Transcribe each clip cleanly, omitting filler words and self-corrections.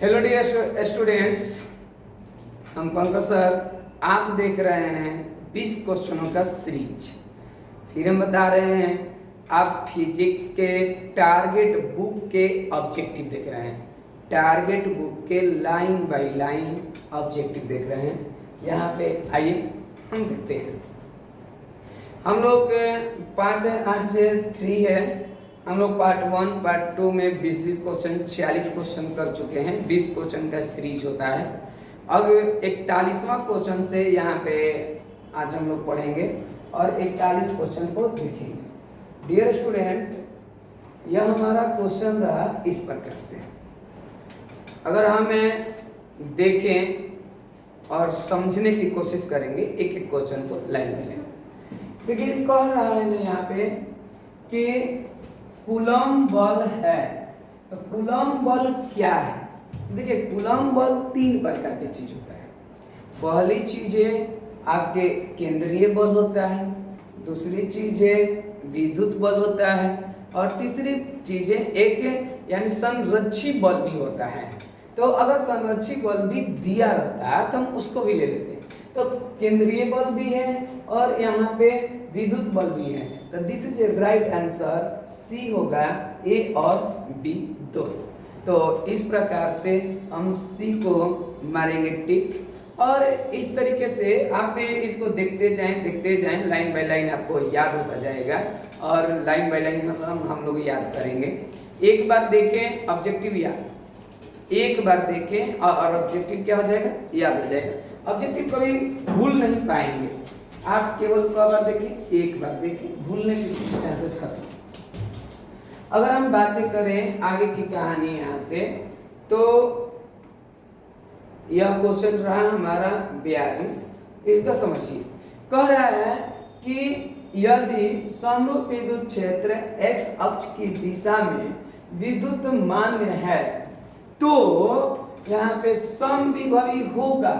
Hello dear students, हम Pankaj sir. आप देख रहे हैं 20 क्वेश्चनों का सीरीज। फिर हम बता रहे हैं आप फिजिक्स के टारगेट बुक के ऑब्जेक्टिव देख रहे हैं। टारगेट बुक के लाइन बाय लाइन ऑब्जेक्टिव देख रहे हैं। यहाँ पे आइए हम देखते हैं। हम लोग पार्ट आज 3 है। हम लोग पार्ट 1 पार्ट 2 में 20 क्वेश्चन 40 क्वेश्चन कर चुके हैं। 20 क्वेश्चन का सीरीज होता है। अब 41वां क्वेश्चन से यहाँ पे आज हम लोग पढ़ेंगे और 41 क्वेश्चन को देखेंगे। डियर स्टूडेंट, यह हमारा क्वेश्चन रहा इस प्रकार से। अगर हमें देखें और समझने की कोशिश करेंगे एक एक क्वेश्चन को लाइन में लेंगे। देखिए कह रहा है ना यहाँ पे कि कूलम बल है। तो कूलम बल क्या है? देखिए कूलम बल 3 प्रकार की चीज होता है। पहली चीज है आपके केंद्रीय बल होता है, दूसरी चीज है विद्युत बल होता है और तीसरी चीज है एक यानी संरक्षी बल भी होता है। तो अगर संरक्षी बल भी दिया रहता है तो हम उसको भी ले लेते हैं। तो केंद्रीय बल भी है और यहाँ पे विद्युत बल भी है। तो this is a right answer. C होगा, ए और बी दोनों। तो इस प्रकार से हम सी को मारेंगे टिक। और इस तरीके से आप इसको देखते जाएं लाइन बाय लाइन आपको याद होता जाएगा और लाइन बाय लाइन हम लोग याद करेंगे। एक बार देखें ऑब्जेक्टिव याद, एक बार देखें और ऑब्जेक्टिव क्या हो जाएगा, याद हो जाएगा। ऑब्जेक्टिव कभी भूल नहीं पाएंगे आप। केवल कई बार देखें, एक बार देखें, भूलने की चांसेस खत्म। अगर हम बातें करें आगे की कहानी यहाँ से, तो यह क्वेश्चन रहा हमारा 42। इसका समझिए। कह रहा है कि यदि समरूप विद्युत क्षेत्र x अक्ष की दिशा में विद्युत मान्य है तो यहाँ पे समविभवी होगा।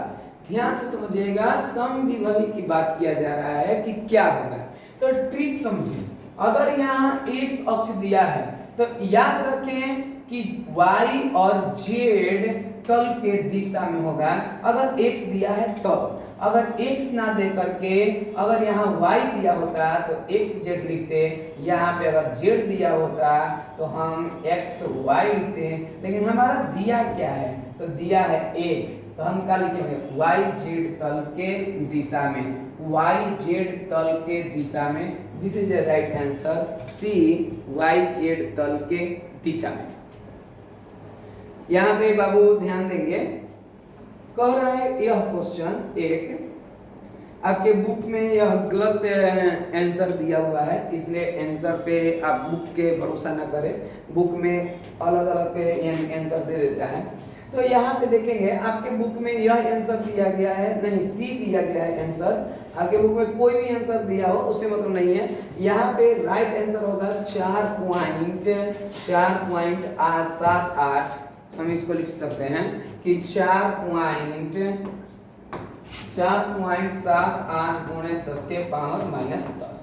ध्यान से समझिएगा, समविभवी की बात किया जा रहा है कि क्या होगा। तो ट्रिक समझिए। अगर यहाँ x अक्ष दिया है तो याद रखें कि y और z तल के दिशा में होगा। अगर x दिया है तो अगर x ना दे करके अगर यहाँ y दिया होता तो x z लिखते, यहाँ पे अगर z दिया होता तो हम x y लिखते। लेकिन हमारा दिया क्या है? तो दिया है x, तो हम क्या लिखेंगे? y z तल के दिशा में, y z तल के दिशा में। This is the right answer, C y z तल के दिशा में। यहाँ पे बाबू ध्यान देंगे। कह रहा है यह क्वेश्चन एक आपके बुक में यह गलत आंसर दिया हुआ है, इसलिए आंसर पे आप बुक के भरोसा ना करें। बुक में अलग अलग यानी आंसर दे देता है। तो यहाँ पे देखेंगे आपके बुक में यह आंसर दिया गया है, नहीं सी दिया गया है आंसर। आपके बुक में कोई भी आंसर दिया हो उससे मतलब नहीं है। यहाँ पे राइट आंसर होगा 4.78। हम इसको लिख सकते हैं कि 4.78 गुणे 10 के पावर -10।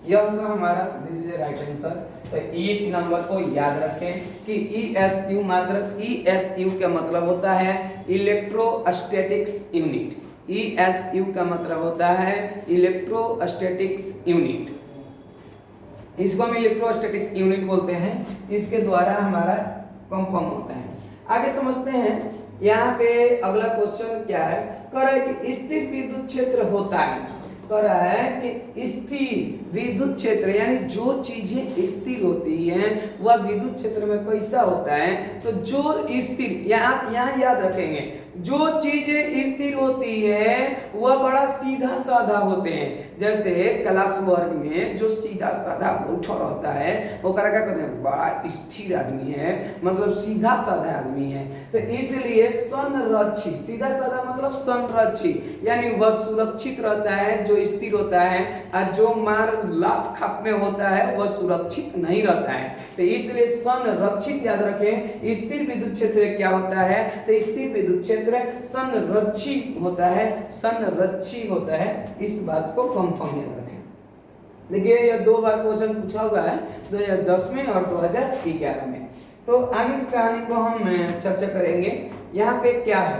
यह होगा हमारा, दिस इज राइट आंसर। तो एक नंबर को याद रखें कि ESU मात्र ESU का मतलब होता है इलेक्ट्रोस्टैटिक्स यूनिट। ESU का मतलब होता है इलेक्ट्रोस्टैटिक्स यूनिट। इसको हम इलेक्ट्रोस्टैटिक्स यूनिट बोलते हैं। इसके द्वारा हमारा कंफर्म होता है। आगे समझते हैं। यहाँ पे अगला क्वेश्चन क्या है? कह रहा है कि स्थिर विद्युत क्षेत्र होता है। कह रहा है कि स्थिर विद्युत क्षेत्र यानी जो चीजें स्थिर होती हैं वह विद्युत क्षेत्र में कैसा होता है? तो जो स्थिर, यहाँ याद रखेंगे, जो चीजें स्थिर होती है वह बड़ा सीधा साधा होते हैं। जैसे क्लास वर्ग में जो सीधा साधा बैठा रहता है वो क्या कहते हैं? बड़ा स्थिर आदमी है, मतलब सीधा साधा आदमी है। तो इसलिए संरक्षित, सीधा साधा मतलब संरक्षित, यानी वह सुरक्षित रहता है जो स्थिर होता है, और जो मार लाफ खाप में होता है वह सुरक्षित नहीं रहता है। तो इसलिए संरक्षित याद रखें। स्थिर विद्युत क्षेत्र क्या होता है? तो स्थिर विद्युत क्षेत्र संरक्षित होता है, संरक्षित होता है। इस बात को कंफर्म याद रखें। देखिए यह 2 बार क्वेश्चन पूछा हुआ है, 2010 में और 2011 में। तो आगे की कहानी को हम चर्चा करेंगे। यहाँ पे क्या है,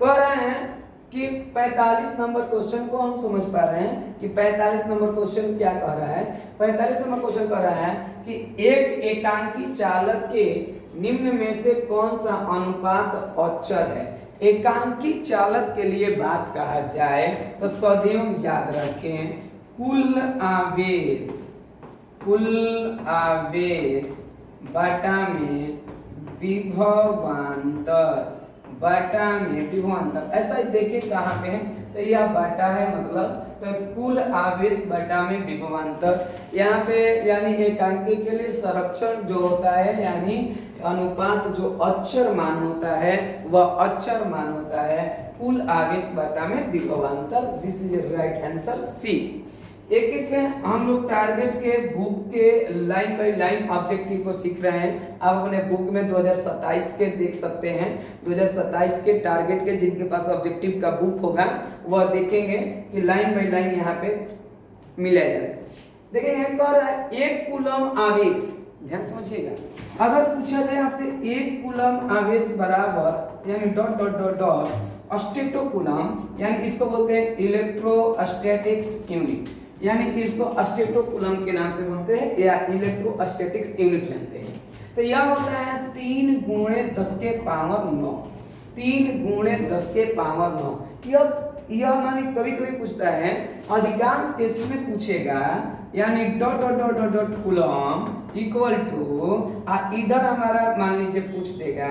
कह रहे हैं कि 45 नंबर क्वेश्चन को हम समझ पा रहे हैं कि 45 नंबर क्वेश्चन क्या कह रहा है। 45 नंबर क्वेश्चन कह रहा है कि एक एकांकी चालक के निम्न में से कौन सा अनुपात अचर है। एकांकी चालक के लिए बात कहा जाए तो सदैव याद रखें कुल आवेश बटा में विभवांतर, बटा में विभवांतर। ऐसा ही देखिए कहाँ पे है, तो यह बटा है मतलब, तो कुल आवेश बटा में विभवांतर। यहाँ पे यानी एकांकी के लिए संरक्षण जो होता है यानी अनुपात जो अचर मान होता है वह अचर मान होता है कुल आवेश बटा में विभवांतर। This is right answer C. एक एक में हम लोग टारगेट के बुक के लाइन बाय लाइन ऑब्जेक्टिव को सीख रहे हैं। आप अपने बुक में 2027 के देख सकते हैं, 2027 के टारगेट के जिनके पास ऑब्जेक्टिव का बुक होगा वह देखेंगे कि लाइन बाय लाइन यहाँ पे मिलाया जाएगा। देखेंगे कह रहा है एक कूलम आवेश, ध्यान समझिएगा, अगर पूछा जाए आपसे एक कूलम आवेश बराबर यानी डॉट डॉट डॉट डॉट स्टेटोकूलम, यानी इसको बोलते हैं इलेक्ट्रोस्टैटिक्स यूनिट, यानी इसको स्टेटोकूलम के नाम से बोलते हैं या इलेक्ट्रोस्टैटिक्स यूनिट जानते हैं। तो यह होता है 3 × 10 के पावर 9, 3 × 10 के पावर 9। यह माने कभी कभी पूछता है, अधिकांश केस में पूछेगा यानी dot dot dot dot dot coulomb equal to इधर हमारा मान लीजिए पूछ देगा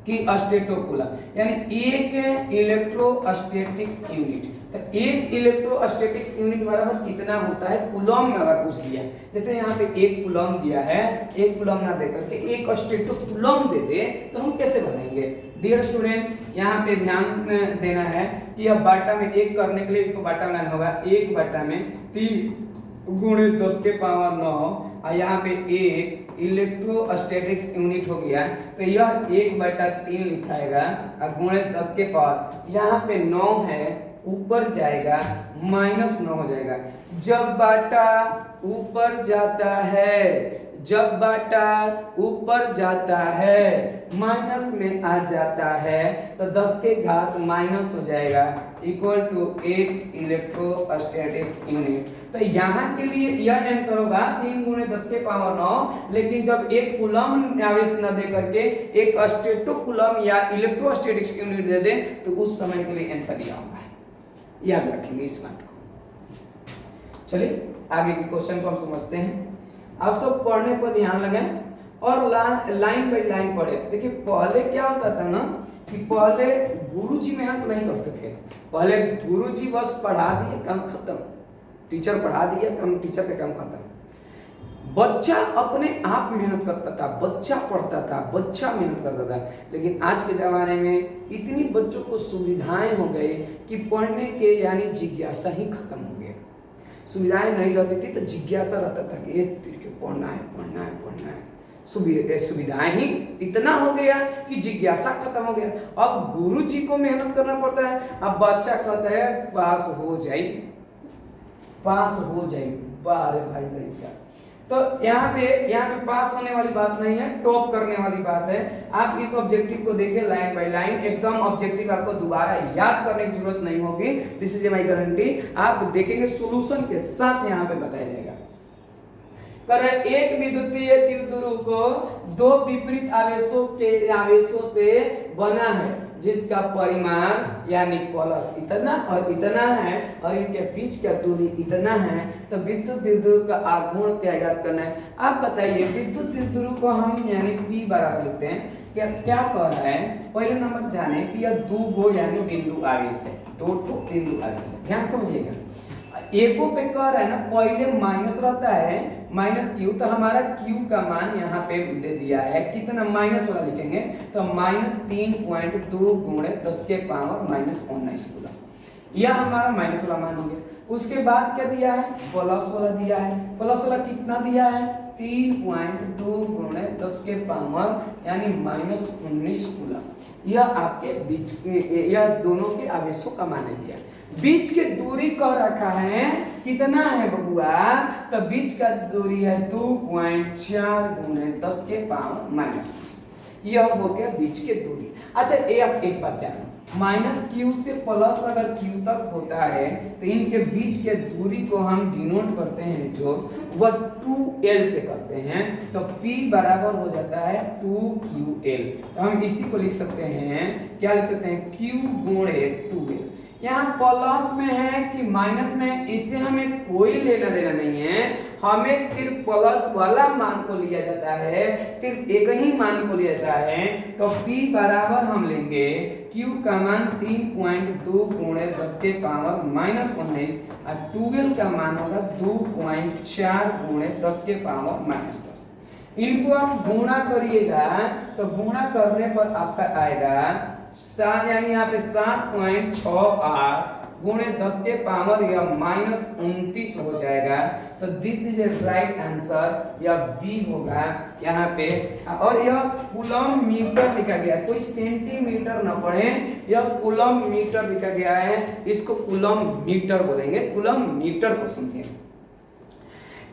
कि स्टेटोकूलम यानी एक इलेक्ट्रोस्टैटिक्स यूनिट। तो एक इलेक्ट्रोस्टैटिक्स यूनिट बराबर कितना होता है कूलम में अगर पूछ दिया, जैसे यहाँ पे एक कूलम दिया है, एक कूलम ना देकर के एक स्टेटोकूलम दे दे तो हम कैसे बनाएंगे। डियर स्टूडेंट, यहाँ पे ध्यान देना है कि यह बाटा में एक करने के लिए इसको बाटा बनाना होगा, 1 बटा में 3 × 10 के पावर 9 और यहाँ पे एक इलेक्ट्रोस्टैटिक्स यूनिट हो गया। तो यह 1 बटा 3 लिखाएगा और गुणे 10 के पावर, यहाँ पे 9 है ऊपर जाएगा -9 हो जाएगा। जब बाटा ऊपर जाता है, जब बाटा ऊपर जाता है माइनस में आ जाता है तो 10 के घात माइनस हो जाएगा इक्वल टू 1 इलेक्ट्रोस्टैटिक्स यूनिट। तो यहाँ के लिए यह आंसर होगा 3 × 10 के पावर 9, लेकिन जब एक कूलम आवेश न दे करके एक स्टेटोकूलम या इलेक्ट्रोस्टैटिक्स यूनिट दे दे तो उस समय के लिए आंसर यह होगा। याद रखेंगे इस बात को। चलिए आगे के क्वेश्चन को हम समझते हैं। आप सब पढ़ने पर ध्यान लगाएं और लाइन बाय लाइन पढ़े। देखिए पहले क्या होता था ना कि पहले गुरुजी मेहनत नहीं करते थे, पहले गुरुजी बस पढ़ा दिए काम खत्म, टीचर पढ़ा दिया काम, टीचर का काम खत्म। बच्चा अपने आप मेहनत करता था, बच्चा पढ़ता था, बच्चा मेहनत करता था। लेकिन आज के जमाने में इतनी बच्चों को सुविधाएं हो गई कि पढ़ने के यानी जिज्ञासा ही खत्म हो गया। सुविधाएं नहीं रहती थी तो जिज्ञासा रहता था कि ये पढ़ना है पढ़ना है पढ़ना है। सुविधाएं ही इतना हो गया कि जिज्ञासा खत्म हो गया। अब गुरुजी को मेहनत करना पड़ता है। अब बच्चा कहता है पास हो जाए, पास हो जाए, बारे भाई नहीं क्या। तो यहाँ पे पास होने वाली बात नहीं है, टॉप करने वाली बात है। आप इस ऑब्जेक्टिव को देखें लाइन बाय लाइन, एकदम ऑब्जेक्टिव आपको दोबारा याद करने की जरूरत नहीं होगी। This is my guarantee. आप देखेंगे सॉल्यूशन के साथ यहाँ पे बताया जाएगा। एक विद्युतीय द्विध्रुव को 2 विपरीत आवेशों से बना है जिसका परिमाण यानी प्लस इतना और इतना है और इनके बीच का दूरी इतना है। तो विद्युत द्विध्रुव का आघूर्ण क्या ज्ञात करना है। आप बताइए विद्युत द्विध्रुव को हम यानी P बराबर लिखते हैं। क्या कह रहा है, पहले नंबर जाने कि यह 2 यानी बिंदु आवेश है, 2 बिंदु आवेश है। ध्यान समझिएगा, एको पे कह रहा है ना पहले माइनस रहता है -q, तो हमारा q का मान यहाँ पे दे दिया है कितना, माइनस वाला लिखेंगे तो -3.2 × 10 के पावर -19 कूलम। यह हमारा माइनस वाला मान हो गया। उसके बाद क्या दिया है, प्लस वाला दिया है। प्लस वाला कितना दिया है 3.2 गुणे 10 के पावर यानी -19 कूलम। यह आपके बीच के, यह दोनों के आवेशों का मान दिया। बीच के दूरी कह रखा है कितना है बबुआ, तो बीच का दूरी है 2.4 गुणे 10 के पावर -10। यह हो गया बीच के दूरी। अच्छा एक बात जानो, -q से प्लस अगर q तक होता है तो इनके बीच के दूरी को हम डिनोट करते हैं जो वह 2l से करते हैं, तो p बराबर हो जाता है 2ql। तो हम इसी को लिख सकते हैं, क्या लिख सकते हैं, q गुणे 2l। यहाँ प्लस में है कि माइनस में, इससे हमें कोई लेना देना नहीं है, हमें सिर्फ प्लस वाला मान को लिया जाता है, सिर्फ एक ही मान को लिया जाता है। तो p बराबर हम लेंगे q का मान 3.2 गुणे 10 के पावर -19 और 12 का मान होगा 2.4 गुणे 10 के पावर -10। इनको आप गुणा करिएगा तो गुणा करने पर आपका आएगा 7, यानी यहाँ पे 7.68 गुणे 10 के पावर या -29 हो जाएगा। तो this is a right answer, या बी होगा यहाँ पे। और यह कूलम मीटर लिखा गया है, कोई सेंटीमीटर न पढ़े, यह कूलम मीटर लिखा गया है, इसको कूलम मीटर बोलेंगे, कूलम मीटर को समझिए।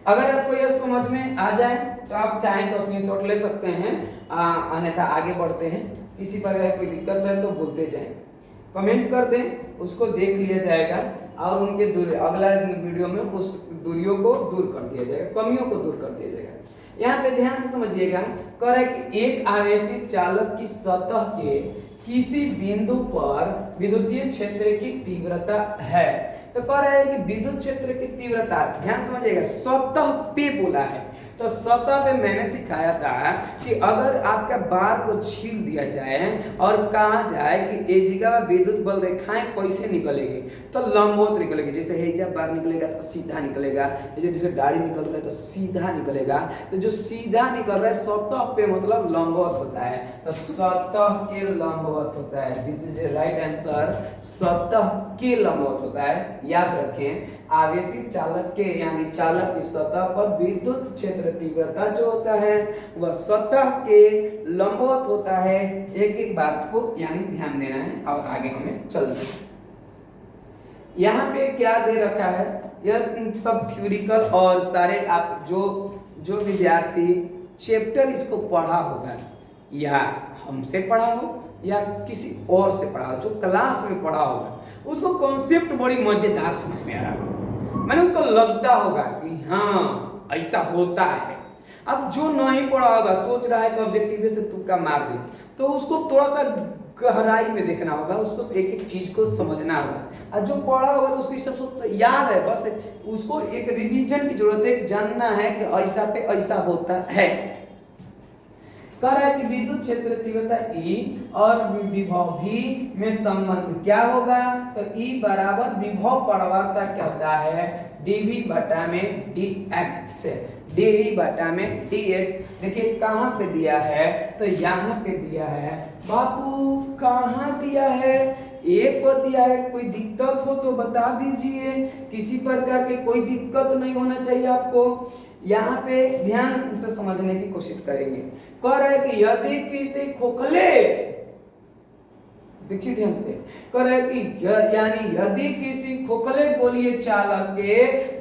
अगर आपको यह समझ में आ जाए तो आप चाहें तो स्क्रीनशॉट ले सकते हैं, अन्यथा आगे बढ़ते हैं। किसी प्रकार कोई दिक्कत है तो बोलते जाएं, कमेंट कर दें, उसको देख लिया जाएगा और उनके अगला वीडियो में उस दूरियों को दूर कर दिया जाएगा, कमियों को दूर कर दिया जाएगा। यहाँ पे ध्यान से समझिएगा, कह रहा है कि एक आवेशित चालक की सतह के किसी बिंदु पर विद्युतीय क्षेत्र की तीव्रता है। तो कह रहा है कि विद्युत क्षेत्र की तीव्रता, ध्यान समझिएगा, सतह पे बोला है। तो सतह पे मैंने सिखाया था कि अगर आपका बार को छील दिया जाए और कहा जाए कि ए जगह विद्युत बल रेखाएं कैसे निकलेगी, तो लंबवत निकलेगी। जैसे हेजा बार निकलेगा तो सीधा निकलेगा, जैसे गाड़ी निकल रहा है तो सीधा निकलेगा। तो जो सीधा निकल रहा है सतह पे मतलब लंबवत होता है, तो सतह के लंबवत होता है। This is a right answer, सतह के लंबवत होता है। याद रखें, आवेशित चालक के यानी चालक की सतह पर विद्युत क्षेत्र तीव्रता जो होता है वह सतह के लंबवत होता है। एक एक बात को यानी ध्यान देना है और आगे हमें चलना है। यहाँ पे क्या दे रखा है, यह सब थ्योरिकल और सारे आप जो विद्यार्थी चैप्टर इसको पढ़ा होगा, या हमसे पढ़ा हो या किसी और से पढ़ा हो, जो क्लास में पढ़ा होगा, उसको कॉन्सेप्ट बड़ी मजेदार समझ में आ रहा होगा। मैंने उसको लगता होगा कि हाँ ऐसा होता है। अब जो नहीं पढ़ा होगा, सोच रहा है कि ऑब्जेक्टिव से तुक्का मार दे, तो उसको थोड़ा सा गहराई में देखना होगा, उसको एक एक चीज को समझना होगा। और जो पढ़ा होगा तो उसको सब याद है, बस उसको एक रिवीजन की जरूरत है, जानना है कि ऐसा पे ऐसा होता है। कह रहा है कि विद्युत क्षेत्र तीव्रता E और विभव V में संबंध क्या होगा, तो E बराबर विभव प्रवणता क्या होता है, dV बटा में dx, dV बटा में dx। देखिए कहाँ पे दिया है, तो यहाँ पे दिया है। बापू कहाँ दिया है, एक को दिया है। कोई दिक्कत हो तो बता दीजिए, किसी प्रकार की कोई दिक्कत नहीं होना चाहिए आपको। यहाँ पे ध्यान से समझने की कोशिश करेंगे। कह रहा है कि यदि किसी खोखले, देखिए ध्यान से, कह रहा है कि यानी यदि किसी खोखले गोलीय चालक के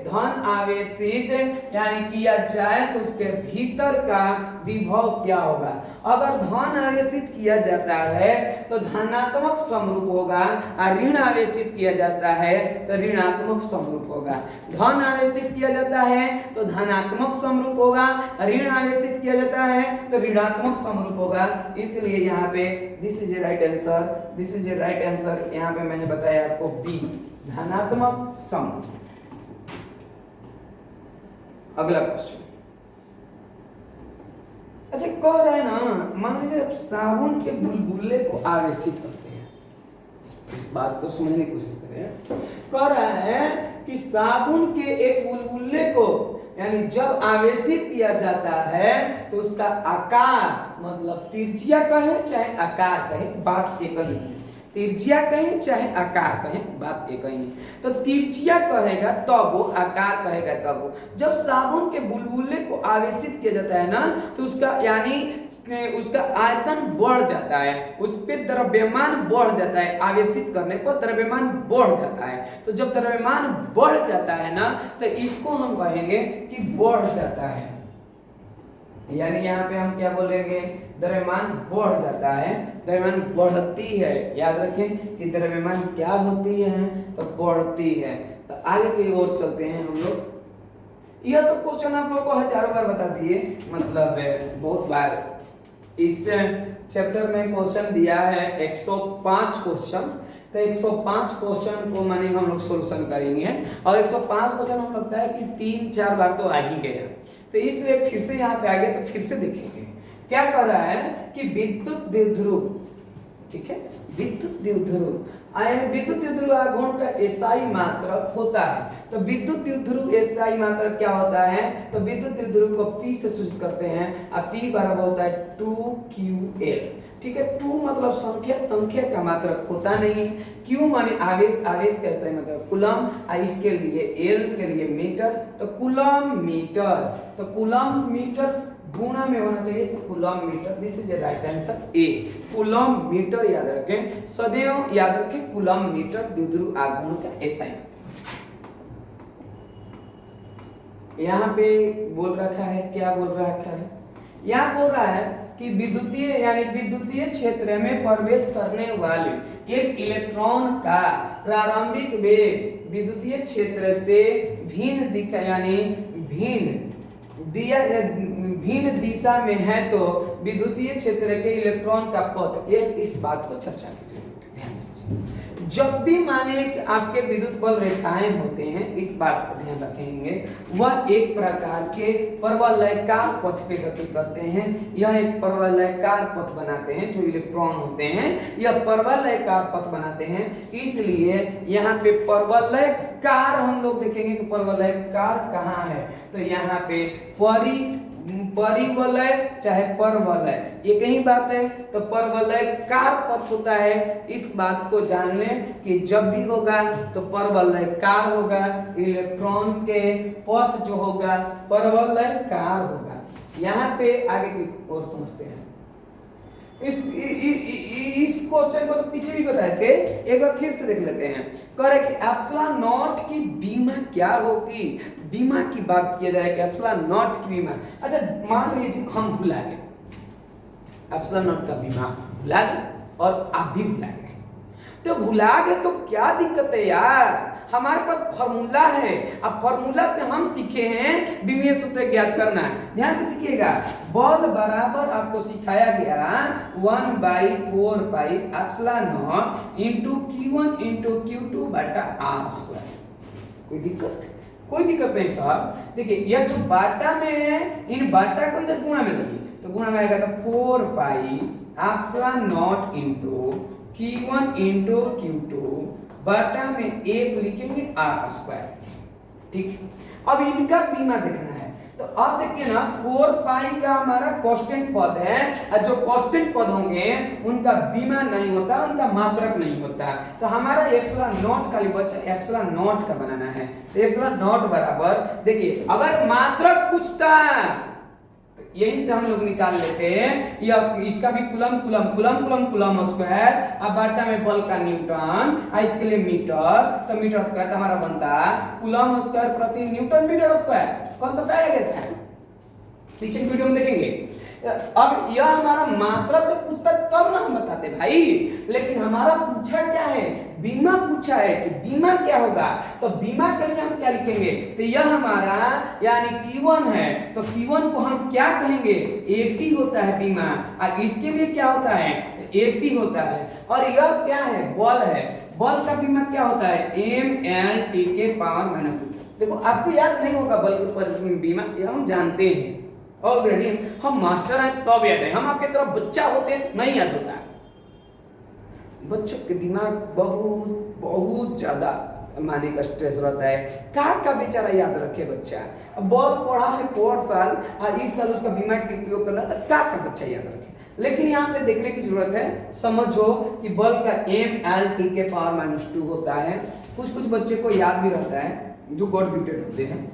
धन आवेशित यानी किया जाए तो उसके भीतर का विभव क्या होगा। अगर धन आवेशित किया जाता है तो धनात्मक समरूप होगा, और ऋण आवेशित किया जाता है तो ऋणात्मक समरूप होगा। धन आवेशित किया जाता है तो धनात्मक समरूप होगा, ऋण आवेशित किया जाता है तो ऋणात्मक समरूप होगा। इसलिए यहाँ पे this is a right answer, this is a right answer. यहाँ पे मैंने बताया आपको बी, धनात्मक समरूप। अगला क्वेश्चन, अच्छा कह रहा है ना, मान लीजिए आप साबुन के बुलबुले को आवेशित करते हैं, इस बात को समझने की कोशिश करें। कह रहा है कि साबुन के एक बुलबुले को यानी जब आवेशित किया जाता है तो उसका आकार, मतलब तिरछिया कहे चाहे आकार कहे, बात एक ही है तिरछिया कहें चाहे आकार कहें, बात एक ही है। तो तिरछिया कहेगा तब वो, आकार कहेगा तब वो। जब साबुन के बुलबुले को आवेशित किया जाता है ना, तो उसका यानी उसका आयतन बढ़ जाता है, उस पे द्रव्यमान बढ़ जाता है, आवेशित करने पर द्रव्यमान बढ़ जाता है। तो जब द्रव्यमान बढ़ जाता है ना, तो इसको हम कहेंगे कि बढ़ जाता है, यानी यहाँ पे हम क्या बोलेंगे, द्रव्यमान बढ़ जाता है, द्रव्यमान बढ़ती है। याद रखें कि द्रव्यमान क्या होती है, तो बढ़ती है। तो आगे की ओर चलते हैं हम लोग। यह तो क्वेश्चन आप लोग को हजारों बार बता दिए, मतलब बहुत बार इस चैप्टर में क्वेश्चन दिया है 105 क्वेश्चन। तो 105 क्वेश्चन को माने हम लोग सॉल्यूशन करेंगे, और 105 क्वेश्चन हम लगता है कि 3-4 बार तो आ ही गया। तो इसलिए फिर से यहाँ पे आ गए, तो फिर से देखेंगे क्या कर रहा है कि विद्युत द्विध्रुव, ठीक है, विद्युत द्विध्रुव विद्युत द्विध्रुव आघूर्ण का एसआई मात्रक होता है। तो विद्युत द्विध्रुव एसआई मात्रक क्या होता है, तो विद्युत द्विध्रुव को P से सूचित करते हैं, और P बराबर होता है 2QL, ठीक है। 2 मतलब संख्या, संख्या का मात्रक होता नहीं है। Q माने आवेश, आवेश का एसआई मात्रक कूलम, और इसके लिए L के लिए मीटर, तो कूलम मीटर, तो कूलम मीटर गुणा में होना चाहिए, तो coulomb metre. This is the right answer A, coulomb metre. याद रखें, सदैव याद रखें कूलम मीटर द्विध्रुव आघूर्ण का एसआई। यहाँ पे बोल रखा है, क्या बोल रखा है, यहाँ बोल रहा है कि विद्युतीय यानी विद्युतीय क्षेत्र में प्रवेश करने वाले एक इलेक्ट्रॉन का प्रारंभिक वेग विद्युतीय क्षेत्र से भिन्न दिशा यानी भिन्न दिशा में है, तो विद्युतीय क्षेत्र के इलेक्ट्रॉन का पथ, ये इस बात को चर्चा की ध्यान से। जब भी माने कि आपके विद्युत बल रेखाएं होते हैं, इस बात का ध्यान रखेंगे, वह एक प्रकार के परवलयकार पथ पे गति करते हैं। यह एक परवलयकार पथ बनाते हैं, जो इलेक्ट्रॉन होते हैं यह परवलयकार पथ बनाते हैं। इसलिए यहाँ पे परवलयकार हम लोग देखेंगे कि परवलयकार कहाँ है, तो यहाँ पे परिवलय चाहे परवलय, ये कहीं बात है। तो परवलयकार पथ होता है, इस बात को जान लें कि जब भी होगा तो परवलयकार होगा, इलेक्ट्रॉन के पथ जो होगा परवलयकार होगा। यहाँ पे आगे की ओर समझते हैं। इस क्वेश्चन को तो पीछे भी बताए थे, एक बार फिर से देख लेते हैं। करे कि एप्सिलॉन नॉट की बीमा क्या होगी, बीमा की बात किया जाए कि एप्सिलॉन नॉट की बीमा। अच्छा मान लीजिए हम भुला गए, एप्सिलॉन नॉट का बीमा भुला गए और आप भी भुला गए, तो भुला गए तो क्या दिक्कत है यार, हमारे पास फॉर्मूला है। अब फॉर्मूला से हम सीखे हैं विमीय सूत्र ज्ञात करना है, ध्यान से सीखिएगा। बल बराबर आपको सिखाया गया 1/4 pi epsilon not into Q1 into Q2 बटा r²। कोई दिक्कत? कोई दिक्कत नहीं साहब। देखिए यह जो बाटा में है, इन बाटा को इधर गुणा में लाइए, तो गुणा में आएगा तो 4 pi epsilon not into Q1 into Q2 बटा में 1 लिखेंगे r², ठीक। अब इनका बीमा देखना है, तो अब देखिए ना 4 पाई का हमारा कांस्टेंट पद है, और जो कांस्टेंट पद होंगे उनका बीमा नहीं होता, उनका मात्रक नहीं होता। तो हमारा एप्सिलॉन नॉट खाली बचा, एप्सिलॉन नॉट का बनाना है। तो एप्सिलॉन नॉट बराबर, देखिए अगर मात्रक पूछता यही से हम लोग निकाल लेते हैं, या इसका भी coulomb coulomb coulomb coulomb coulomb square, अब बाटा में बल का न्यूटन, इसके लिए मीटर, तो मीटर स्क्वायर हमारा बनता कूलम स्क्वायर प्रति न्यूटन मीटर स्क्वायर। कौन बताया गया था, पीछे की वीडियो में देखेंगे। अब यह हमारा मात्रक तो पूछता तब ना हम बताते भाई, लेकिन हमारा पूछा क्या है, बीमा पूछा है कि बीमा क्या होगा। तो बीमा के लिए हम क्या लिखेंगे, तो यह हमारा यानी Q1 है, तो Q1 को हम क्या कहेंगे, 80 होता है बीमा, और इसके लिए क्या होता है 80 होता है। और यह क्या है, बल है, बल का बीमा क्या होता है mL के पावर -2। देखो आपको याद नहीं होगा बल के बीमा, ये हम जानते हैं ऑलरेडी, हम मास्टर हैं तब याद है, हम आपके तरफ बच्चा होते तो नहीं याद होता। बच्चों के दिमाग बहुत बहुत ज्यादा माने का स्ट्रेस रहता है, का बेचारा याद रखे बच्चा। अब बॉल पढ़ा है 4 साल, इस साल उसका बीमा के उपयोग कर रहा था, का बच्चा याद रखे। लेकिन यहाँ पे देखने की जरूरत है, समझो कि बल का mL t के पावर -2 होता है। कुछ कुछ बच्चे को याद भी रहता है, जो गॉड गिफ्टेड होते हैं।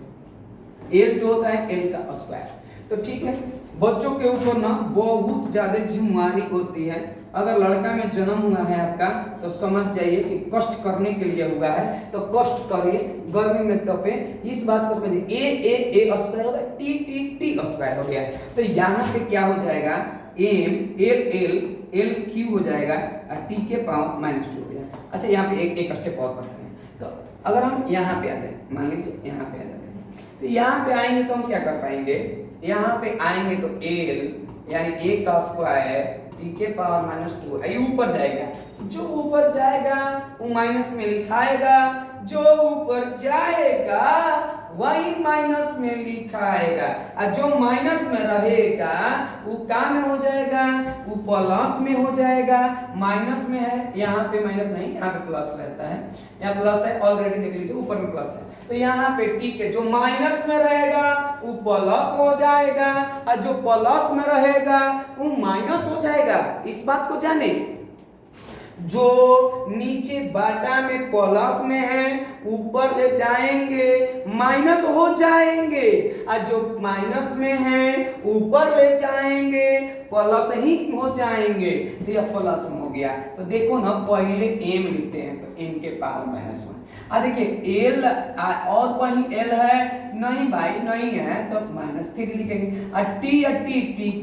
L जो होता है L का स्क्वायर। तो ठीक है, बच्चों के ऊपर ना बहुत ज्यादा जिम्मेदारी होती है। अगर लड़का में जन्म हुआ है आपका तो समझ जाइए कि कष्ट करने के लिए हुआ है, तो कष्ट करिए, गर्मी में तपे। इस बात को समझिए, ए स्क्वायर हो गया, टी स्क्वायर हो गया। तो यहाँ पे क्या हो जाएगा, एल क्यू हो जाएगा और टी के पावर -2 हो जाएगा। अच्छा, यहाँ पे एक स्टेप और करते हैं। तो अगर हम यहाँ पे आ जाए, मान लीजिए यहाँ पे आ जाते हैं, तो यहाँ पे आएंगे तो हम क्या कर पाएंगे, यहाँ पे आएंगे तो एल यानी ए का स्क्वायर टी के पावर -2 ये ऊपर जाएगा। जो ऊपर जाएगा वो माइनस में लिखाएगा, जो ऊपर जाएगा वही माइनस में लिखाएगा, और जो माइनस में रहेगा वो क्या में हो जाएगा, वो प्लस में हो जाएगा। माइनस में है, यहाँ पे माइनस नहीं, यहाँ पे प्लस रहता है, यहाँ प्लस है, ऑलरेडी देख लीजिए ऊपर में प्लस है। तो यहाँ पे ठीक है, जो माइनस में रहेगा वो प्लस हो जाएगा, और जो प्लस में रहेगा वो माइनस हो जाएगा। इस बात को जाने, जो नीचे बाटा में प्लस में है ऊपर ले जाएंगे माइनस हो जाएंगे, और जो माइनस में है ऊपर ले जाएंगे प्लस ही हो जाएंगे। तो यह प्लस में हो गया। तो देखो ना, पहले एम लिखते हैं तो एम के पावर -1। देखिए एल और वही एल है नहीं भाई, नहीं है तो -3 लिखेंगे, और टी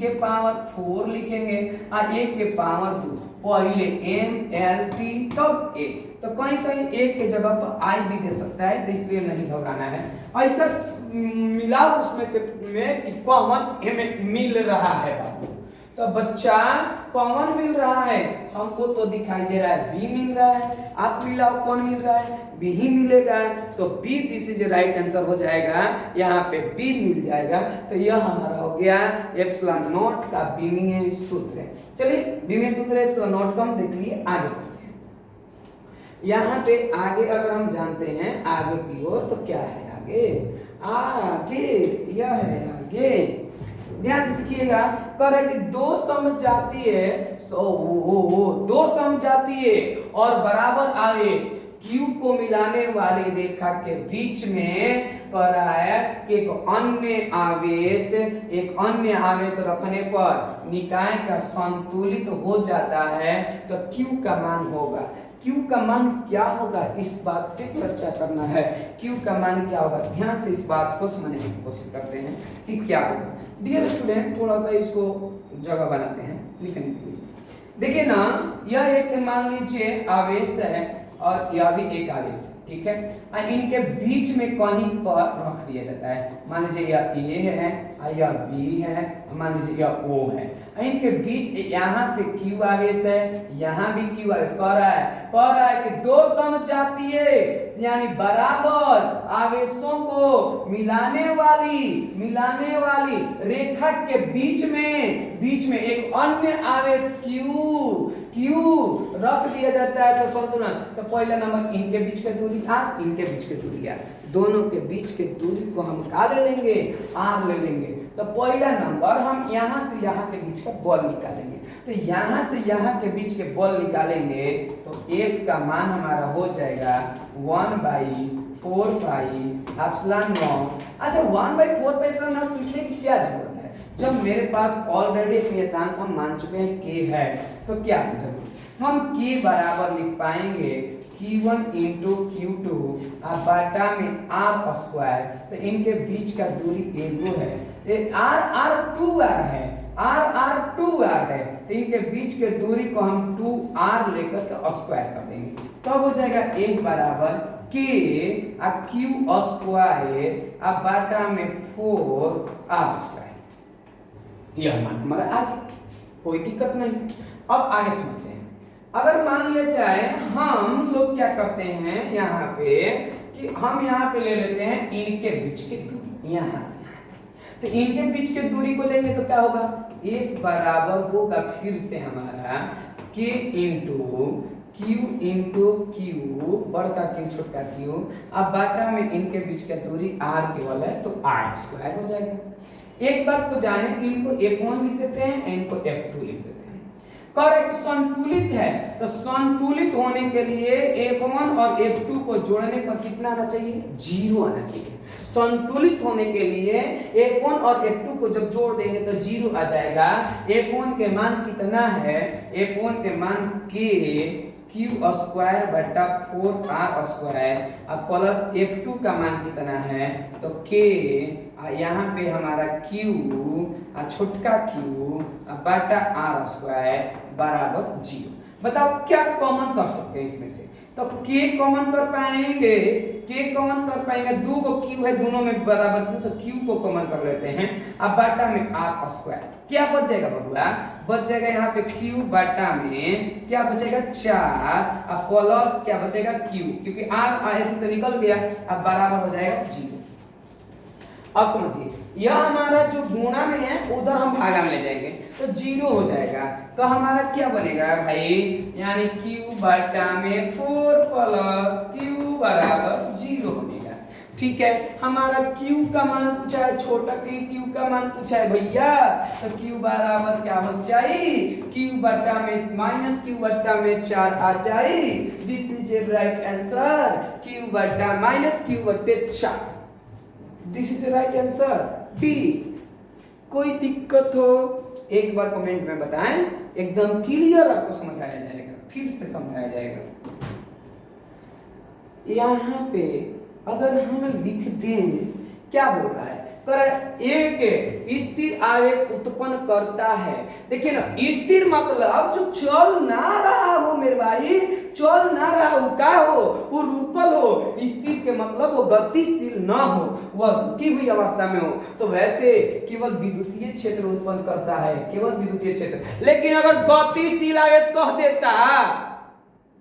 के पावर 4 लिखेंगे, और ए के पावर 2। पहले एम एल टी तब ए, तो कहीं कहीं ए के जगह पर आई भी दे सकता है, तो इसलिए नहीं घबराना है। ऐसा मिला उसमें से में कि कॉमन हमें मिल रहा है बाबू, तो बच्चा कॉमन मिल रहा है, हमको तो दिखाई दे रहा है बी मिल रहा है, आप मिलाओ कौन मिल रहा है, बी ही मिलेगा। तो B this is right answer हो जाएगा, यहाँ पे बी मिल जाएगा। तो यह हमारा हो गया एप्सिलॉन नॉट का बीमीय सूत्र। चलिए बीमीय सूत्र एप्सिलॉन नॉट का हम देख लिए, आगे बढ़ते हैं। यहाँ पे आगे अगर हम जानते हैं आगे की ओर, तो क्या है आगे यह है आगे, ध्यान से सीखिएगा। कह रहे कि दो समजातीय दो समजातीय और बराबर आवेश Q को मिलाने वाली रेखा के बीच में कह रहा है कि एक अन्य आवेश रखने पर निकाय का संतुलित हो जाता है, तो Q का मान होगा। Q का मान क्या होगा, इस बात पे चर्चा करना है। Q का मान क्या होगा, ध्यान से इस बात को समझने की कोशिश करते हैं कि क्या होगा। डियर स्टूडेंट, थोड़ा सा इसको जगह बनाते हैं लिखने के लिए। देखिए ना, यह एक मान लीजिए आवेश है और यह भी एक आवेश है, ठीक है। और इनके बीच में कहीं पर रख दिया जाता है। मान लीजिए यह ए है, यह बी है, मान लीजिए यह ओ है। इनके बीच यहाँ पे Q आवेश है, यहाँ भी Q आवेश। कह रहा है कि दो समजातीय यानी बराबर आवेशों को मिलाने वाली रेखा के बीच में एक अन्य आवेश Q रख दिया जाता है, तो संतुलन। तो पहला नंबर इनके बीच की दूरी R, इनके बीच की दूरी R, दोनों के बीच की दूरी को हम क्या ले लेंगे, R ले लेंगे। तो पहला नंबर हम यहाँ से यहाँ के बीच का बल निकालेंगे। तो यहाँ से यहाँ के बीच के बल निकालेंगे तो F का मान हमारा हो जाएगा 1/4 पाई एप्सिलॉन नॉट। अच्छा, 1/4 पाई एप्सिलॉन नॉट लिखने की क्या जरूरत है, जब मेरे पास ऑलरेडी एक नियतांक हम मान चुके हैं K है, तो क्या जरूरत, हम K बराबर लिख पाएंगे Q1 into Q2 बाटा में R स्क्वायर। तो इनके बीच का दूरी एगो है, R 2R है, R 2R है। तो इनके बीच के दूरी को हम 2R लेकर के स्क्वायर कर देंगे, तब तो हो जाएगा एक बराबर K Q स्क्वायर बाटा में 4R स्क्वायर। यह मान हमारा आगे, कोई दिक्कत नहीं। अब आगे समझते हैं। अगर मान लिया जाए हम लोग क्या करते हैं यहाँ पे कि हम यहाँ पे ले लेते हैं इनके बीच की दूरी, यहाँ से तो इनके बीच की दूरी को लेंगे तो क्या होगा, एक बराबर होगा फिर से हमारा K इंटू Q बड़का Q छोटका Q बाटा में इनके बीच का दूरी R केवल है, तो R स्क्वायर हो जाएगा। एक बात को जाने, इनको F1 लिख देते हैं, इनको F2 लिख देते हैं। करेक्ट, संतुलित है। तो संतुलित होने के लिए F1 और F2 को जोड़ने पर कितना आना चाहिए? 0 आना चाहिए। संतुलित होने के लिए F1 और F2 को जब जोड़ देंगे तो 0 आ जाएगा। F1 के मान कितना है? F1 के मान k क्यू स्क्वायर बटा 4r स्क्वायर अब प्लस F2 का मान कितना है? तो k यहाँ पे हमारा q छोटका q बटा r स्क्वायर बराबर 0। बताओ क्या कॉमन कर सकते हैं इसमें से? तो k कॉमन कर पाएंगे, k कॉमन कर पाएंगे, दो को q है, दोनों में बराबर q, तो q को कॉमन कर लेते हैं। अब बाटा में r स्क्वायर क्या बच जाएगा बबुआ? बच जाएगा यहाँ पे q बाटा में क्या बचेगा? 4 अब प्लस क्या बचेगा? q, क्योंकि r आए तो निकल गया, अब बराबर हो जाएगा 0। अब समझिए यह हमारा जो गुणा में है उधर हम भागा में ले जाएंगे तो 0 हो जाएगा। तो हमारा क्या बनेगा भाई? यानी q बटा में 4 प्लस q बराबर 0 बनेगा। ठीक है, हमारा q का मान पूछा है, छोटा q का मान पूछा है भैया, तो q बराबर क्या हो जाए? q बटा में माइनस q बटा में 4 आ जाए। This is a right answer, q बटा माइनस q बटे 4। This is the right answer B. कोई दिक्कत हो एक बार कमेंट में बताएं, एकदम क्लियर आपको समझाया जाएगा, फिर से समझाया जाएगा। यहाँ पे अगर हम लिख दें, क्या बोल रहा है? एक स्थिर आवेश उत्पन्न करता है। देखिए ना, स्थिर मतलब जो चल ना रहा हो मेरे भाई, चल ना रहा हो, क्या हो? वो रुकल हो। स्थिर के मतलब वो गतिशील ना हो, वह रुकी हुई अवस्था में हो। तो वैसे केवल विद्युतीय क्षेत्र उत्पन्न करता है, केवल विद्युतीय क्षेत्र। लेकिन अगर गतिशील आवेश कह देता,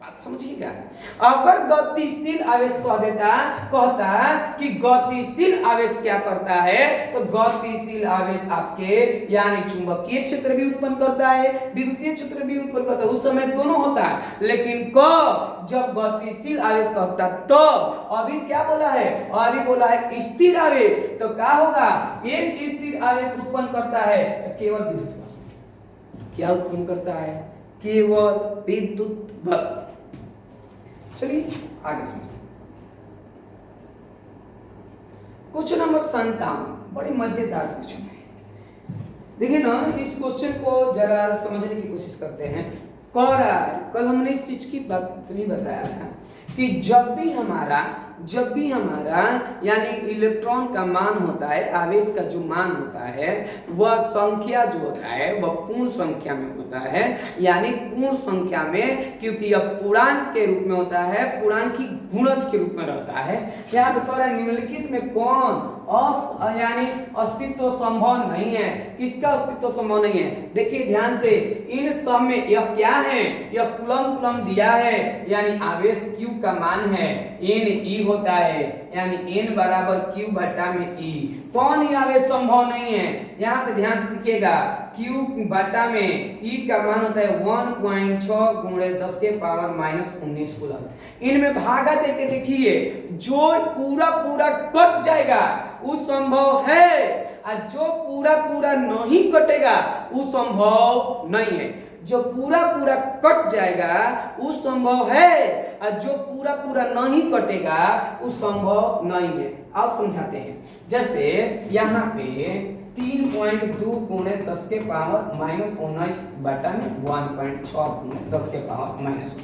बात समझिएगा, अगर गतिशील आवेश कह देता, कहता कि गतिशील आवेश क्या करता है, तो गतिशील आवेश आपके यानी चुंबकीय क्षेत्र भी उत्पन्न करता है, विद्युतीय क्षेत्र भी उत्पन्न करता है, उस समय दोनों होता है। लेकिन कब? जब गतिशील आवेश कहता तब। अभी क्या बोला है? अभी बोला है स्थिर आवेश, तो क्या होगा? एक स्थिर आवेश उत्पन्न करता है तो केवल विद्युत क्या उत्पन्न करता है? केवल विद्युत बल। चलिए आगे समझते हैं। क्वेश्चन नंबर 57 बड़ी मजेदार क्वेश्चन है। देखिए ना, इस क्वेश्चन को जरा समझने की कोशिश करते हैं। कह रहा है, कल हमने इस चीज की बात नहीं बताया था कि जब भी हमारा यानी इलेक्ट्रॉन का मान होता है, आवेश का जो मान होता है, वह संख्या जो होता है वह पूर्ण संख्या में होता है। यानी पूर्ण संख्या में, क्योंकि यह पूर्णांक के रूप में होता है, पूर्णांक की गुणज के रूप में रहता है। यहाँ पे कह रहा है निम्नलिखित में कौन यानी अस्तित्व संभव नहीं है? किसका अस्तित्व संभव नहीं है? देखिए ध्यान से, इन सब में यह क्या है? यह कूलम दिया है, यानी आवेश q का मान है n e होता है, यानी n बराबर q बटा में e। कौन ही आवेश संभव नहीं है? यहाँ पे ध्यान से सीखिएगा, q बटा में e का मान होता है 1.6 गुणे 10 के पावर -19 कूलम। इनमें भागा देके देखिए, जो पूरा कट जाएगा वो संभव है, और जो पूरा नहीं कटेगा वो संभव नहीं है। जो पूरा कट जाएगा वो संभव है, और जो पूरा नहीं कटेगा वो संभव नहीं है। आप समझाते हैं, जैसे यहाँ पे 3.2 गुणे 10 के पावर -19 बटा में 1.6 गुणे 10 के पावर -19।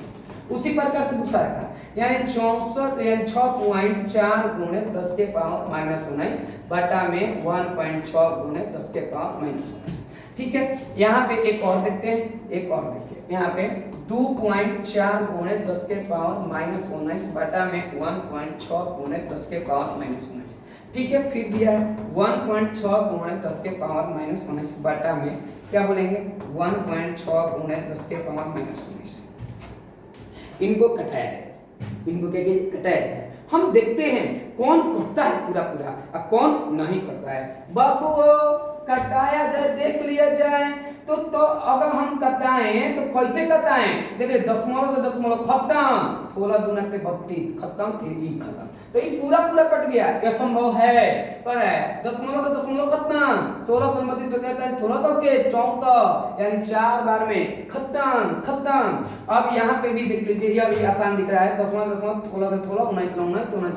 उसी प्रकार से दूसरा था, यानी 64 यानी 6.4 गुणे 10 के पावर -19 बटा में 1.6 गुणे 10 के पावर -19। ठीक है, यहाँ पे एक और देखते हैं, एक और देखिए, यहाँ पे 2.4 गुणे 10 के पावर -19 बटा में 1.6 गुणे 10 के पावर -19। ठीक है, फिर दिया है 1.6 गुणे 10 के पावर -19 बटा में क्या बोलेंगे? 1.6 गुणे 10 के पावर -19। इनको कटाया जाए, इनको क्या कटाया जाए। हम देखते हैं कौन कटता है पूरा और कौन नहीं कटता है। बाबू कटाया जाए, देख लिया जाए। तो अगर हम कटाएं तो कैसे कटाएं, देखिए दशमलव से दशमलव खत्म, 16 दूना 32 खत्म, ये खत्म, तो ये पूरा पूरा कट गया, यह संभव है। पर है दशमलव से दशमलव खत्म, 16 से 32 तो कहता है 16 तो के 14, यानी 4 बार में खत्म खत्म। अब यहाँ पे भी देख लीजिए, यह भी आसान दिख रहा है, दशमलव दशमलव 16 से 16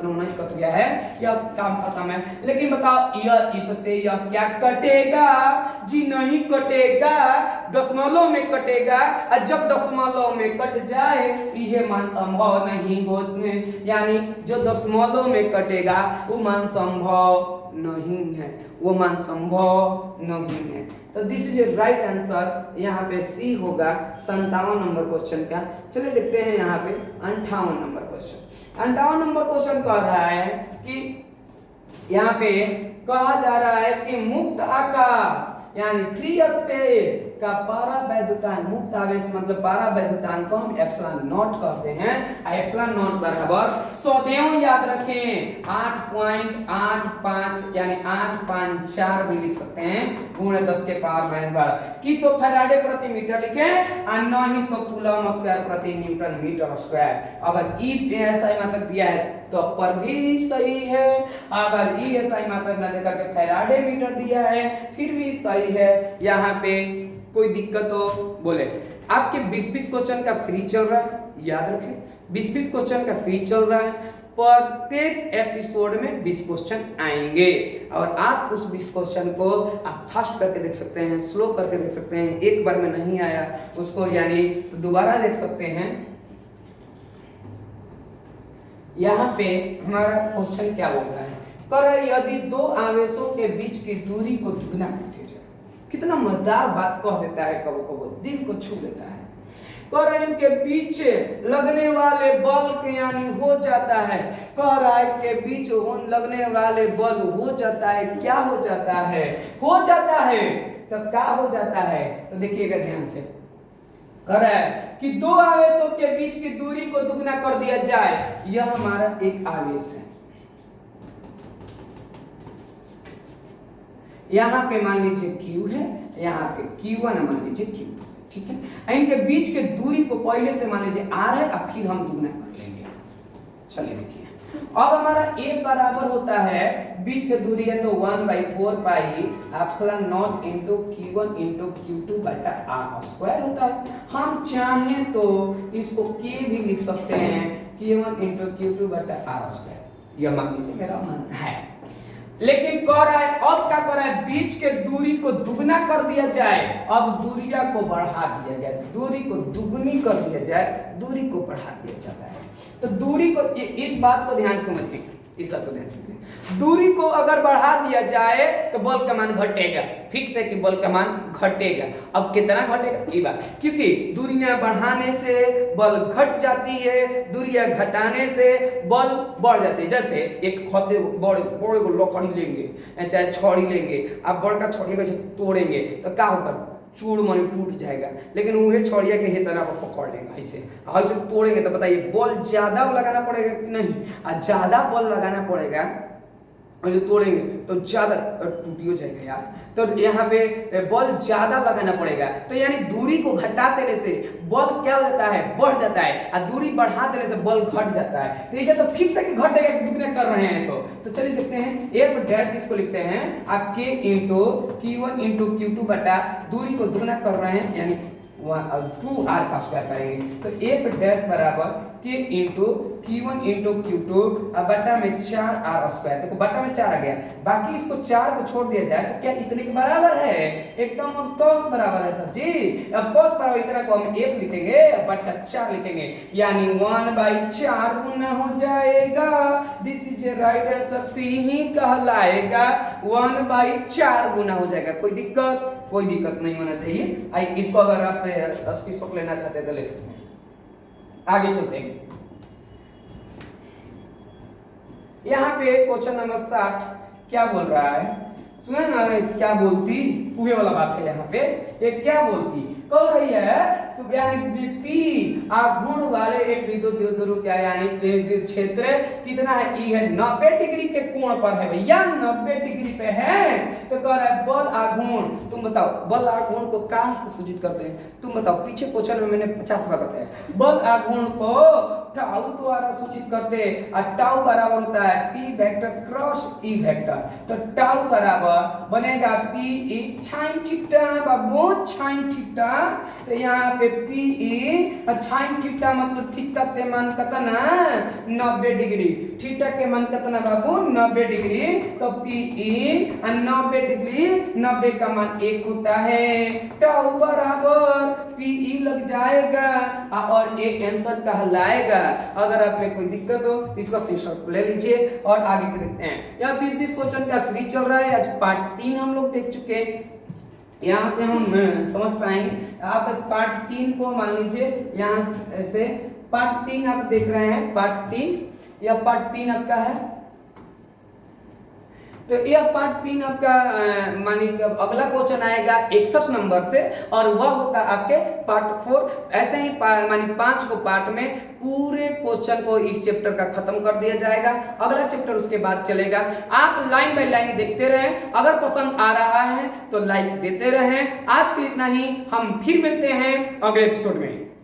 19 कट गया है, यह काम खत्म है। लेकिन बताओ यह इससे यह क्या कटेगा जी, नहीं कटेगा, दशमलव में कटेगा, और जब दशमलव में कट जाए यह मान संभव नहीं होते, यानी जो दशमलव में कटेगा वो मान संभव नहीं है, वो मान संभव नहीं है। तो दिस इज राइट आंसर, यहाँ पे सी होगा 57 नंबर क्वेश्चन का। चलिए देखते हैं यहाँ पे 58 नंबर क्वेश्चन। 58 नंबर क्वेश्चन कह रहा है कि यहाँ पे कहा जा रहा है कि मुक्त आकाश यानी फ्री स्पेस का परावैद्युतांक, मुक्त आवेश मतलब परावैद्युतांक को हम एप्सिलॉन नॉट कहते हैं। एप्सिलॉन नॉट बराबर सदैव याद रखें 8.85 यानी 854 भी लिख सकते हैं गुणे 10 के पावर माइनस 12 की, तो फैराडे प्रति मीटर लिखें और नहीं तो कूलम स्क्वायर प्रति न्यूटन मीटर स्क्वायर। अगर ई एसआई मात्रक दिया है तो पर भी सही है, अगर ई एसआई मात्रक न देकर के फैराडे मीटर दिया है फिर भी सही है। यहाँ पे कोई दिक्कत हो बोले, आपके 20-20 क्वेश्चन का सीरीज चल रहा है, याद रखें 20-20 क्वेश्चन का सीरीज चल रहा है, प्रत्येक एपिसोड में 20 क्वेश्चन आएंगे और आप उस 20 क्वेश्चन को आप फास्ट करके देख सकते हैं, स्लो करके देख सकते हैं, एक बार में नहीं आया उसको यानी दोबारा देख सकते हैं। यहाँ पे हमारा क्वेश्चन क्या बोल रहा है, कर यदि दो आवेशों के बीच की दूरी को दुगना कर दिया जाए, कितना मजेदार बात कह देता है, कबो कबो दिल को छू लेता है। पर इनके बीच लगने वाले बल के यानी हो जाता है, कर के बीच लगने वाले बल हो जाता है, क्या हो जाता है, हो जाता है, तो क्या हो जाता है, तो देखिएगा ध्यान से, कर है कि दो आवेशों के बीच की दूरी को दुगना कर दिया जाए, यह हमारा एक आवेश है, यहाँ पे मान लीजिए Q है, यहाँ पे Q1 मान लीजिए Q2, ठीक है। इनके बीच के दूरी को पहले से मान लीजिए R है, अब फिर हम दुगना कर लेंगे। चलिए देखिए, अब हमारा A बराबर होता है, बीच के दूरी है तो 1/4 pi epsilon not into Q1 into Q2 बटा R स्क्वायर होता है। हम चाहें तो इसको K भी लिख सकते हैं, Q1 इनटू Q2 बटा R स्क्वायर, यह मान लीजिए मेरा मन है। लेकिन कह रहा है, अब क्या कर रहा है, बीच के दूरी को दुगना कर दिया जाए, अब दूरिया को बढ़ा दिया जाए, दूरी को दुगनी कर दिया जाए, दूरी को बढ़ा दिया जाता है। तो दूरी को, इस बात को ध्यान से समझिए, इस बात को ध्यान से समझिए, दूरी को अगर बढ़ा दिया जाए तो बल का मान घटेगा, फिक्स है कि बल का मान घटेगा। अब कितना घटेगा ये बात, क्योंकि दूरियां बढ़ाने से बल घट जाती है, दूरियां घटाने से बल बढ़ जाती है। जैसे एक खते बड़े बड़े को लकड़ी लेंगे चाहे छड़ी लेंगे, आप बड़का छड़ी कैसे तोड़ेंगे तो क्या होगा, चूड़ मन टूट जाएगा, लेकिन वही छड़िया के हित पर पकड़ लेगा, ऐसे ऐसे तोड़ेंगे तो बताइए बल ज्यादा लगाना पड़ेगा कि नहीं, और ज्यादा बल लगाना पड़ेगा जो तोड़ेंगे तो ज्यादा टूट हो जाएगा यार, तो यहाँ पे बल ज्यादा लगाना पड़ेगा। तो यानी दूरी को घटा देने से बल क्या हो जाता है, बढ़ जाता है, और दूरी बढ़ा देने से बल घट जाता है। तो ये तो फिक्स है कि घटेगा कि दुगना कर रहे हैं, तो चलिए देखते हैं, एक डैश इसको लिखते हैं आप K into Q1 into Q2 बटा दूरी को दुगना कर रहे हैं यानी 2R का स्क्वायर करेंगे, तो एक डैश बराबर K into Q1 into Q2 बटा में 4R स्क्वायर, देखो बटा में 4 आ गया, बाकी इसको 4 को छोड़ दिया जाए तो क्या इतने के बराबर है, एकदम cos बराबर है सर जी। अब cos बराबर इतना को हम 1 लिखेंगे बटा 4 लिखेंगे, यानी 1/4 गुना हो जाएगा, this is a right answer, C ही कहलाएगा, 1/4 गुना हो जाएगा। कोई दिक्कत नहीं होना चाहिए। इसको अगर आप स्क्रीनशॉट लेना चाहते हैं तो ले सकते हैं। आगे चलते हैं, यहाँ पे क्वेश्चन नंबर 60 क्या बोल रहा है, सुने ना क्या बोलती, पूरे वाला बात है। यहाँ पे ये क्या बोलती, कह रही है तो यानी पी आघूर्ण वाले एक विद्युत द्विध्रुव क्या यानी क्षेत्र कितना है, ई है 90 डिग्री के कोण पर है भैया, 90 डिग्री पे है। तो कह रहा है बल आघूर्ण, तुम बताओ बल आघूर्ण को कहां से सूचित करते हैं, तुम बताओ। पीछे क्वेश्चन में मैंने 50 बार बताया, बल आघूर्ण को टाउ द्वारा सूचित करते हैं और टाउ बराबर होता है P vector cross E vector. तो टाउ बराबर बनेगा पी ई sin थीटा बाबू, sin थीटा। तो यहाँ पे पी ई sin थीटा मतलब थीटा के मान कितना 90 डिग्री, थीटा के मान कितना बाबू 90 डिग्री। तो पी ई 90 डिग्री, 90 का मान 1 होता है। टाउ बराबर पी ई लग जाएगा और ये आंसर कहलाएगा। अगर आप में कोई दिक्कत हो तो इसका स्क्रीनशॉट ले लीजिए और आगे के देखते हैं। यह 20-20 क्वेश्चन का सीरीज चल रहा है, आज पार्ट 3 हम लोग देख चुके हैं। यहाँ से हम समझ पाएंगे। आप पार्ट 3 को मान लीजिए, यहाँ से पार्ट 3 आप देख रहे हैं, पार्ट 3, यह पार्ट 3 आपका है। तो यह पार्ट 3 आपका मानी अगला क्वेश्चन आएगा 61 नंबर से और वह होगा आपके पार्ट 4। ऐसे ही मानी 5 को पार्ट में पूरे क्वेश्चन को इस चैप्टर का खत्म कर दिया जाएगा। अगला चैप्टर उसके बाद चलेगा। आप लाइन बाय लाइन देखते रहें, अगर पसंद आ रहा है तो लाइक देते रहें। आज के लिए इतना ही, हम फिर मिलते हैं अगले एपिसोड में।